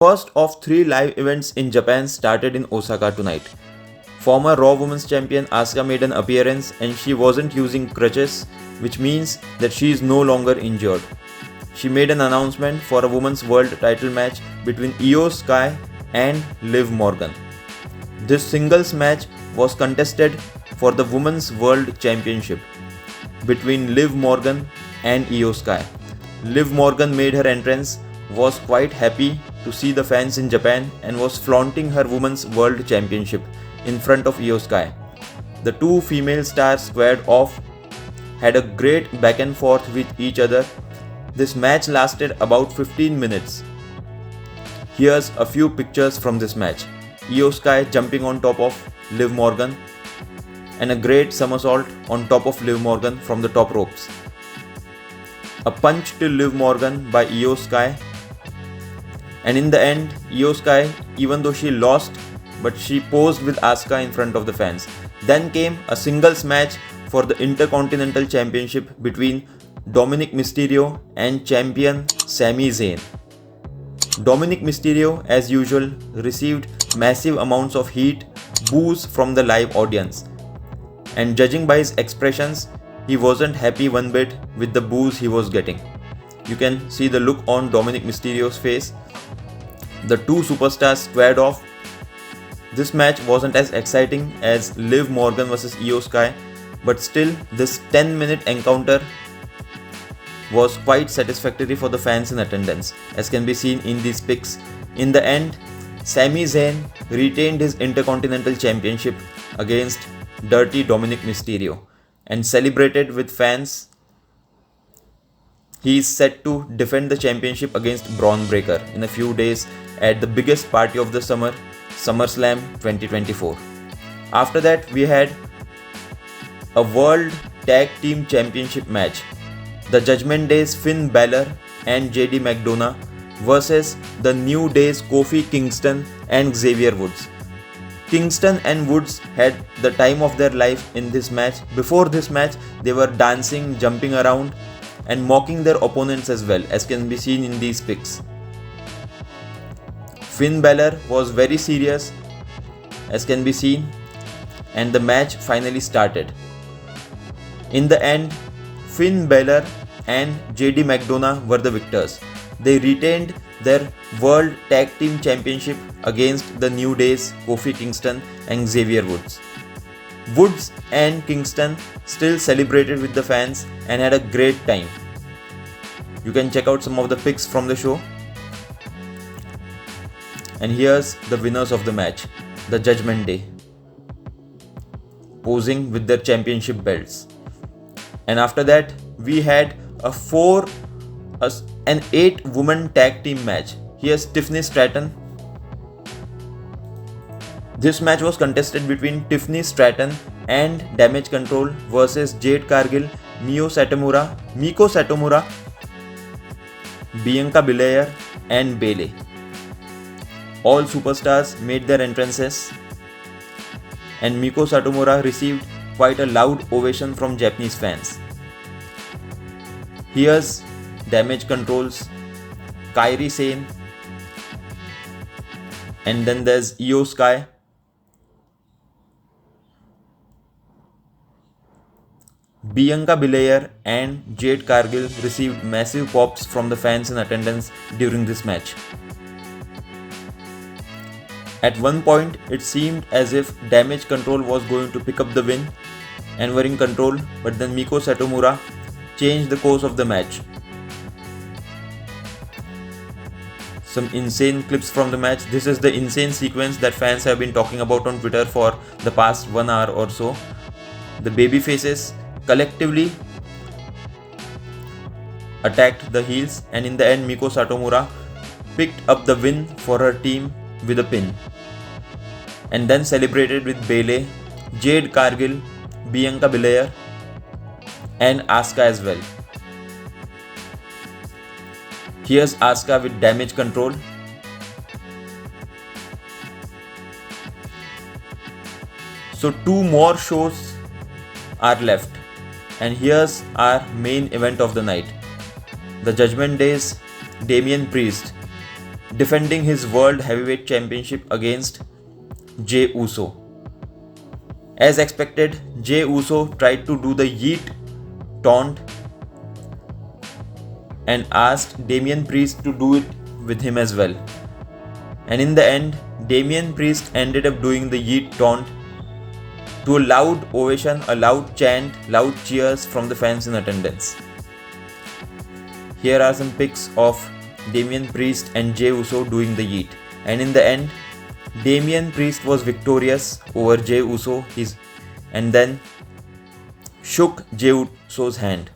First of three live events in Japan started in Osaka tonight. Former Raw Women's Champion Asuka made an appearance and she wasn't using crutches, which means that she is no longer injured. She made an announcement for a Women's World title match between Iyo Sky and Liv Morgan. This singles match was contested for the Women's World Championship between Liv Morgan and Iyo Sky. Liv Morgan made her entrance, was quite happy to see the fans in Japan and was flaunting her Women's World Championship in front of Iyo Sky. The two female stars squared off, had a great back and forth with each other. This match lasted about 15 minutes. Here's a few pictures from this match. Iyo Sky jumping on top of Liv Morgan and a great somersault on top of Liv Morgan from the top ropes. A punch to Liv Morgan by Iyo Sky. And in the end, Iyo Sky, even though she lost, but she posed with Asuka in front of the fans. Then came a singles match for the Intercontinental Championship between Dominic Mysterio and champion Sami Zayn. Dominic Mysterio, as usual, received massive amounts of heat, boos from the live audience. And judging by his expressions, he wasn't happy one bit with the boos he was getting. You can see the look on Dominic Mysterio's face. The two superstars squared off. This match wasn't as exciting as Liv Morgan vs Iyo Sky, but still this 10-minute encounter was quite satisfactory for the fans in attendance, as can be seen in these pics. In the end, Sami Zayn retained his Intercontinental Championship against Dirty Dominic Mysterio and celebrated with fans. He is set to defend the championship against Braun Breaker in a few days at the biggest party of the summer, SummerSlam 2024. After that, we had a World Tag Team Championship match. The Judgment Day's Finn Balor and JD McDonough versus the New Day's Kofi Kingston and Xavier Woods. Kingston and Woods had the time of their life in this match. Before this match, they were dancing, jumping around and mocking their opponents as well, as can be seen in these pics. Finn Balor was very serious, as can be seen, and the match finally started. In the end, Finn Balor and JD McDonough were the victors. They retained their World Tag Team Championship against the New Day's Kofi Kingston and Xavier Woods. Woods and Kingston still celebrated with the fans and had a great time. You can check out some of the pics from the show. And here's the winners of the match, the Judgment Day, posing with their championship belts. And after that, we had an 8-woman tag team match. Here's Tiffany Stratton. This match was contested between Tiffany Stratton and Damage Control versus Jade Cargill, Miko Satomura, Bianca Belair and Bayley. All superstars made their entrances and Miko Satomura received quite a loud ovation from Japanese fans. Here's Damage Control's Kairi Sane, and then there's Iyo Sky. Bianca Belair and Jade Cargill received massive pops from the fans in attendance during this match. At one point, it seemed as if Damage Control was going to pick up the win and were in control, but then Miko Satomura changed the course of the match. Some insane clips from the match. This is the insane sequence that fans have been talking about on Twitter for the past 1 hour or so. The babyfaces collectively attacked the heels, and in the end, Miko Satomura picked up the win for her team with a pin and then celebrated with Bayley, Jade Cargill, Bianca Belair and Asuka as well. Here's Asuka with Damage Control. So 2 more shows are left, and here's our main event of the night. The Judgment Day's Damian Priest defending his World Heavyweight Championship against Jey Uso. As expected, Jey Uso tried to do the Yeet taunt and asked Damian Priest to do it with him as well. And in the end, Damian Priest ended up doing the Yeet taunt to a loud ovation, a loud chant, loud cheers from the fans in attendance. Here are some pics of Damian Priest and Jey Uso doing the Yeet. And in the end, Damian Priest was victorious over Jey Uso and then shook Jey Uso's hand.